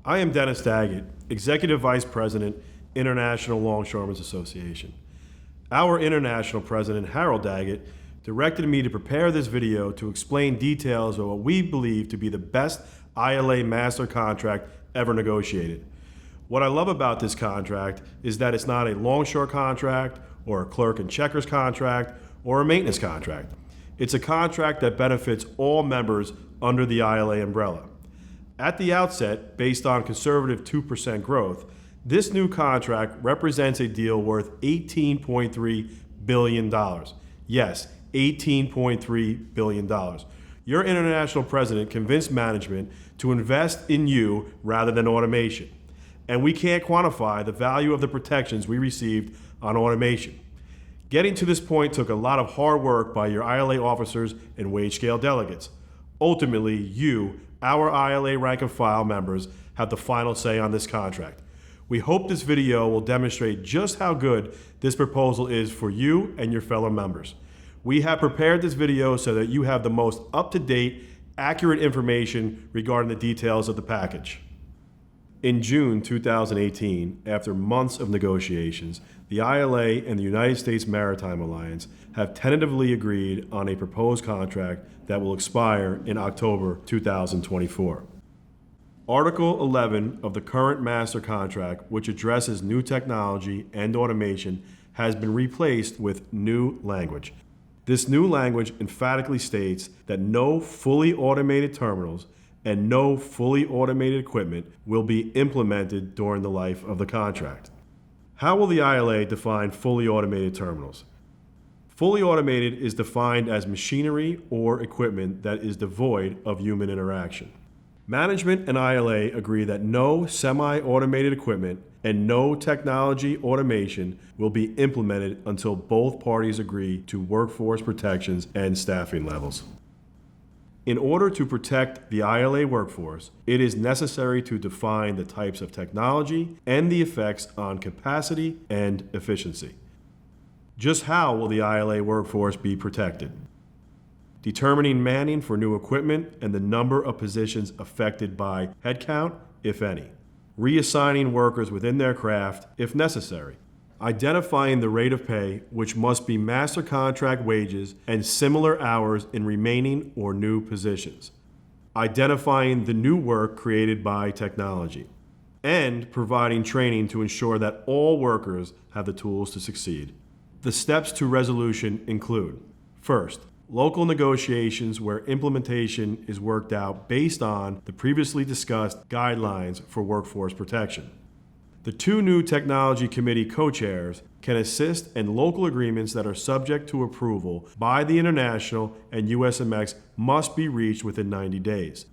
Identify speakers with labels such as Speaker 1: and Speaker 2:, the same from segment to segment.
Speaker 1: I am Dennis Daggett, Executive Vice President, International Longshoremen's Association. Our International President Harold Daggett directed me to prepare this video to explain details of what we believe to be the best ILA master contract ever negotiated. What I love about this contract is that it's not a longshore contract or a clerk and checkers contract or a maintenance contract. It's a contract that benefits all members under the ILA umbrella. At the outset, based on conservative 2% growth, this new contract represents a deal worth $18.3 billion. Yes, $18.3 billion. Your international president convinced management to invest in you rather than automation. And we can't quantify the value of the protections we received on automation. Getting to this point took a lot of hard work by your ILA officers and wage scale delegates. Ultimately, you, our ILA rank and file members, have the final say on this contract. We hope this video will demonstrate just how good this proposal is for you and your fellow members. We have prepared this video so that you have the most up-to-date, accurate information regarding the details of the package. In June 2018, after months of negotiations, the ILA and the United States Maritime Alliance have tentatively agreed on a proposed contract that will expire in October 2024. Article 11 of the current master contract, which addresses new technology and automation, has been replaced with new language. This new language emphatically states that no fully automated terminals and no fully automated equipment will be implemented during the life of the contract. How will the ILA define fully automated terminals? Fully automated is defined as machinery or equipment that is devoid of human interaction. Management and ILA agree that no semi-automated equipment and no technology automation will be implemented until both parties agree to workforce protections and staffing levels. In order to protect the ILA workforce, it is necessary to define the types of technology and the effects on capacity and efficiency. Just how will the ILA workforce be protected? Determining manning for new equipment and the number of positions affected by headcount, if any. Reassigning workers within their craft, if necessary. Identifying the rate of pay, which must be master contract wages and similar hours in remaining or new positions. Identifying the new work created by technology. And providing training to ensure that all workers have the tools to succeed. The steps to resolution include: first, local negotiations where implementation is worked out based on the previously discussed guidelines for workforce protection. The two new Technology Committee co-chairs can assist in local agreements that are subject to approval by the International and USMX must be reached within 90 days.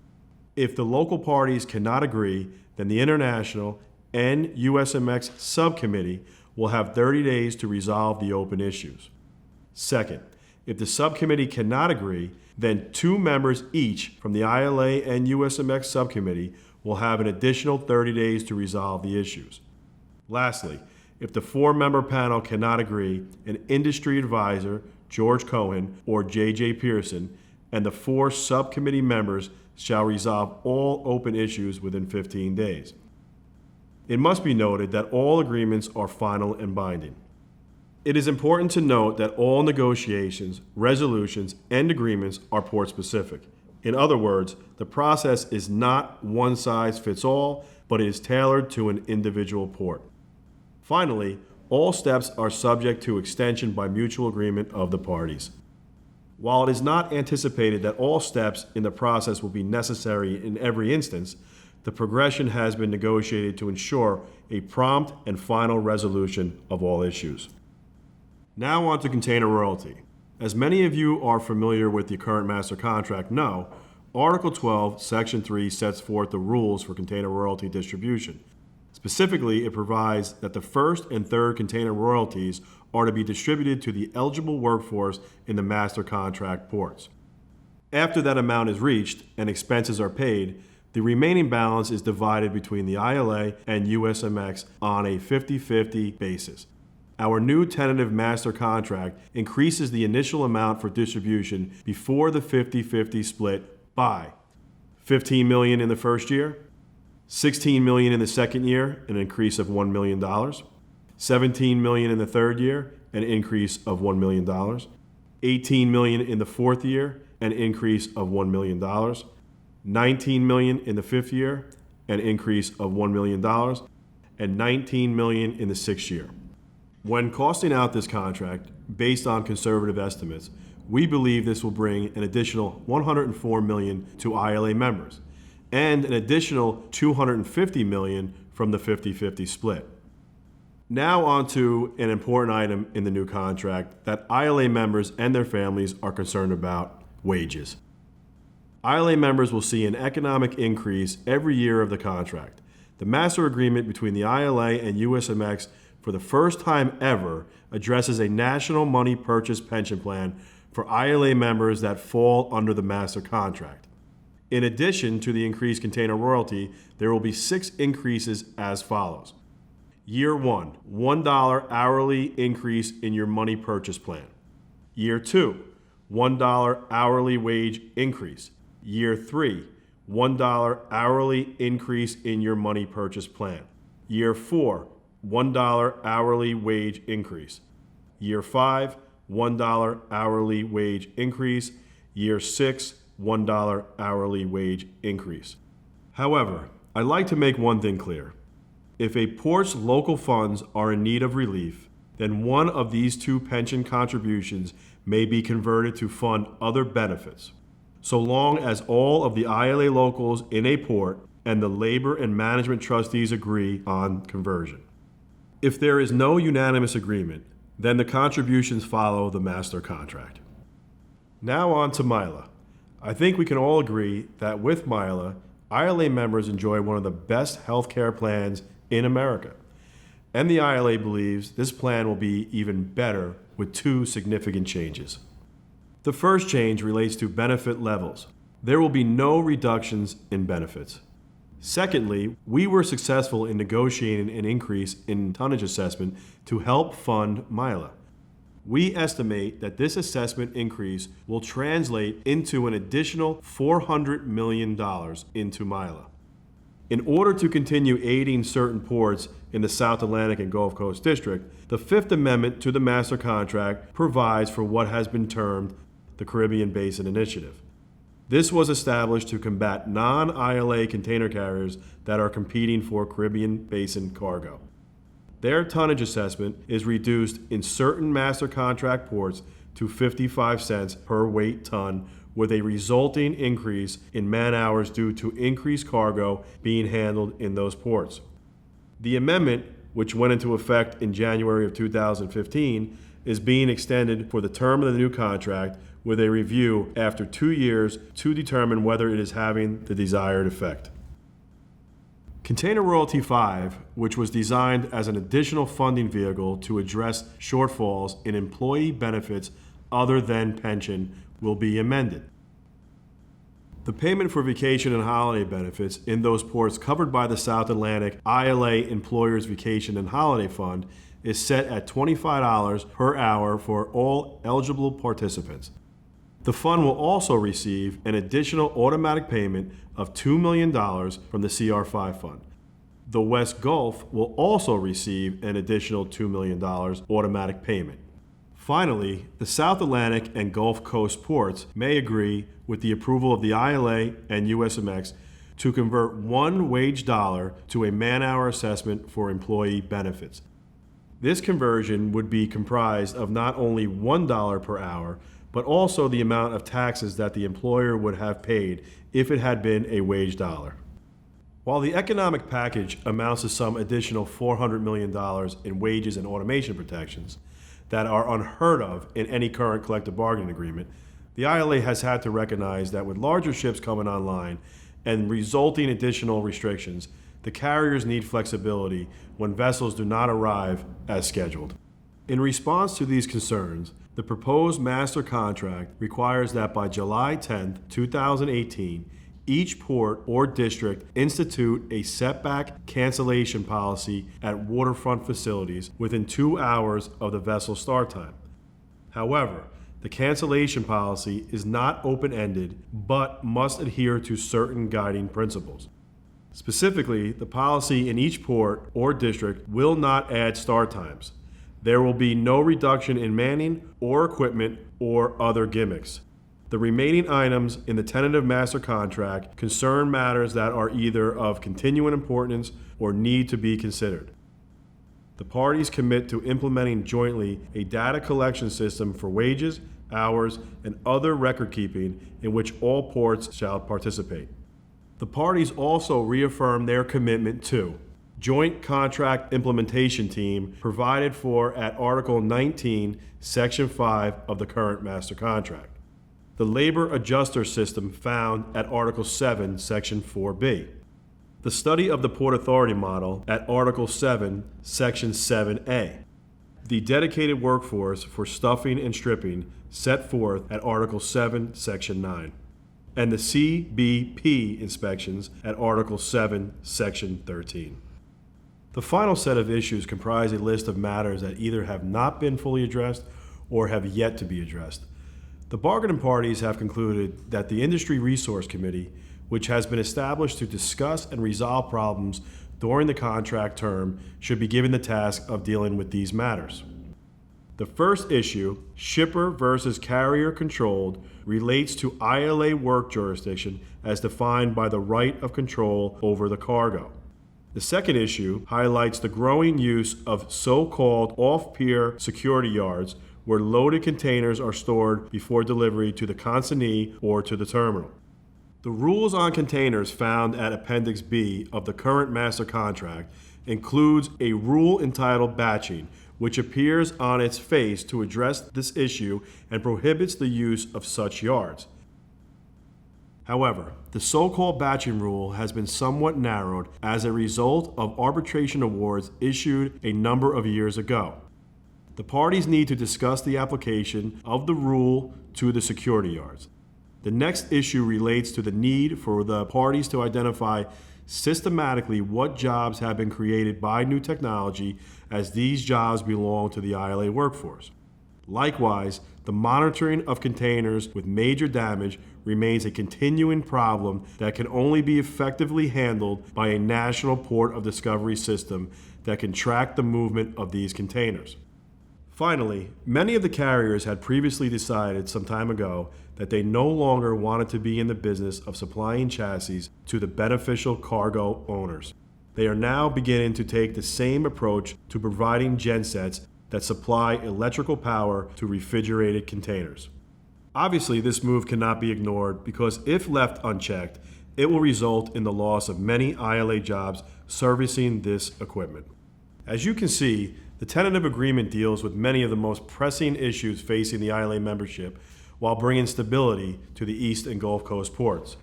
Speaker 1: If the local parties cannot agree, then the International and USMX subcommittee will have 30 days to resolve the open issues. Second, if the subcommittee cannot agree, then two members each from the ILA and USMX subcommittee will have an additional 30 days to resolve the issues. Lastly, if the four-member panel cannot agree, an industry advisor, George Cohen or J.J. Pearson, and the four subcommittee members shall resolve all open issues within 15 days. It must be noted that all agreements are final and binding. It is important to note that all negotiations, resolutions, and agreements are port-specific. In other words, the process is not one size fits all, but it is tailored to an individual port. Finally, all steps are subject to extension by mutual agreement of the parties. While it is not anticipated that all steps in the process will be necessary in every instance, the progression has been negotiated to ensure a prompt and final resolution of all issues. Now on to container royalty. As many of you are familiar with the current master contract know, Article 12, Section 3 sets forth the rules for container royalty distribution. Specifically, it provides that the first and third container royalties are to be distributed to the eligible workforce in the master contract ports. After that amount is reached and expenses are paid, the remaining balance is divided between the ILA and USMX on a 50-50 basis. Our new tentative master contract increases the initial amount for distribution before the 50-50 split by $15 million in the first year, $16 million in the second year, an increase of $1 million. $17 million in the third year, an increase of $1 million. $18 million in the fourth year, an increase of $1 million. $19 million in the fifth year, an increase of $1 million. And $19 million in the sixth year. When costing out this contract, based on conservative estimates, we believe this will bring an additional $104 million to ILA members and an additional $250 million from the 50-50 split. Now on to an important item in the new contract that ILA members and their families are concerned about: wages. ILA members will see an economic increase every year of the contract. The master agreement between the ILA and USMX for the first time ever addresses a national money purchase pension plan for ILA members that fall under the master contract. In addition to the increased container royalty, there will be 6 increases as follows. Year 1, $1 hourly increase in your money purchase plan. Year 2, $1 hourly wage increase. Year 3, $1 hourly increase in your money purchase plan. Year 4, $1 hourly wage increase. Year 5, $1 hourly wage increase. Year 6, $1 hourly wage increase. However, I'd like to make one thing clear. If a port's local funds are in need of relief, then one of these 2 pension contributions may be converted to fund other benefits, so long as all of the ILA locals in a port and the labor and management trustees agree on conversion. If there is no unanimous agreement, then the contributions follow the master contract. Now on to MILA. I think we can all agree that with MILA, ILA members enjoy one of the best health care plans in America. And the ILA believes this plan will be even better with 2 significant changes. The first change relates to benefit levels. There will be no reductions in benefits. Secondly, we were successful in negotiating an increase in tonnage assessment to help fund MILA. We estimate that this assessment increase will translate into an additional $400 million into MILA. In order to continue aiding certain ports in the South Atlantic and Gulf Coast District, the Fifth Amendment to the Master Contract provides for what has been termed the Caribbean Basin Initiative. This was established to combat non-ILA container carriers that are competing for Caribbean Basin cargo. Their tonnage assessment is reduced in certain master contract ports to 55 cents per weight ton, with a resulting increase in man-hours due to increased cargo being handled in those ports. The amendment, which went into effect in January of 2015, is being extended for the term of the new contract with a review after 2 years to determine whether it is having the desired effect. Container Royalty 5, which was designed as an additional funding vehicle to address shortfalls in employee benefits other than pension, will be amended. The payment for vacation and holiday benefits in those ports covered by the South Atlantic ILA Employers Vacation and Holiday Fund is set at $25 per hour for all eligible participants. The fund will also receive an additional automatic payment of $2 million from the CR5 fund. The West Gulf will also receive an additional $2 million automatic payment. Finally, the South Atlantic and Gulf Coast ports may agree, with the approval of the ILA and USMX, to convert one wage dollar to a man-hour assessment for employee benefits. This conversion would be comprised of not only $1 per hour, but also the amount of taxes that the employer would have paid if it had been a wage dollar. While the economic package amounts to some additional $400 million in wages and automation protections that are unheard of in any current collective bargaining agreement, the ILA has had to recognize that with larger ships coming online and resulting additional restrictions, the carriers need flexibility when vessels do not arrive as scheduled. In response to these concerns, the proposed master contract requires that by July 10, 2018, each port or district institute a setback cancellation policy at waterfront facilities within 2 hours of the vessel start time. However, the cancellation policy is not open-ended, but must adhere to certain guiding principles. Specifically, the policy in each port or district will not add start times. There will be no reduction in manning or equipment or other gimmicks. The remaining items in the tentative master contract concern matters that are either of continuing importance or need to be considered. The parties commit to implementing jointly a data collection system for wages, hours, and other record keeping in which all ports shall participate. The parties also reaffirm their commitment to Joint Contract Implementation Team provided for at Article 19, Section 5 of the current master contract. The Labor Adjuster System found at Article 7, Section 4B. The study of the Port Authority model at Article 7, Section 7A. The dedicated workforce for stuffing and stripping set forth at Article 7, Section 9. And the CBP inspections at Article 7, Section 13. The final set of issues comprise a list of matters that either have not been fully addressed or have yet to be addressed. The bargaining parties have concluded that the Industry Resource Committee, which has been established to discuss and resolve problems during the contract term, should be given the task of dealing with these matters. The first issue, shipper versus carrier controlled, relates to ILA work jurisdiction as defined by the right of control over the cargo. The second issue highlights the growing use of so-called off-pier security yards where loaded containers are stored before delivery to the consignee or to the terminal. The rules on containers found at Appendix B of the current master contract includes a rule entitled batching, which appears on its face to address this issue and prohibits the use of such yards. However, the so-called batching rule has been somewhat narrowed as a result of arbitration awards issued a number of years ago. The parties need to discuss the application of the rule to the security yards. The next issue relates to the need for the parties to identify systematically what jobs have been created by new technology, as these jobs belong to the ILA workforce. Likewise, the monitoring of containers with major damage remains a continuing problem that can only be effectively handled by a national port of discovery system that can track the movement of these containers. Finally, many of the carriers had previously decided some time ago that they no longer wanted to be in the business of supplying chassis to the beneficial cargo owners. They are now beginning to take the same approach to providing gensets that supply electrical power to refrigerated containers. Obviously, this move cannot be ignored because if left unchecked, it will result in the loss of many ILA jobs servicing this equipment. As you can see, the tentative agreement deals with many of the most pressing issues facing the ILA membership while bringing stability to the East and Gulf Coast ports.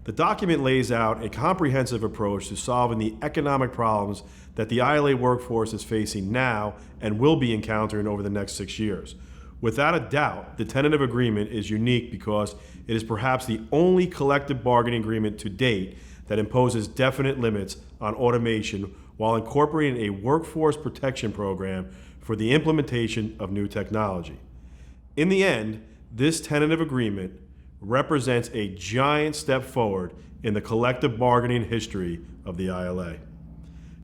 Speaker 1: The document lays out a comprehensive approach to solving the economic problems that the ILA workforce is facing now and will be encountering over the next 6 years. Without a doubt, the tentative agreement is unique because it is perhaps the only collective bargaining agreement to date that imposes definite limits on automation while incorporating a workforce protection program for the implementation of new technology. In the end, this tentative agreement represents a giant step forward in the collective bargaining history of the ILA.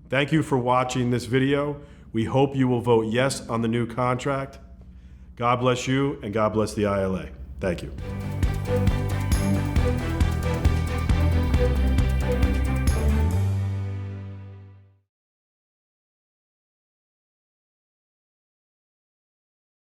Speaker 1: Thank you for watching this video. We hope you will vote yes on the new contract. God bless you and God bless the ILA. Thank you.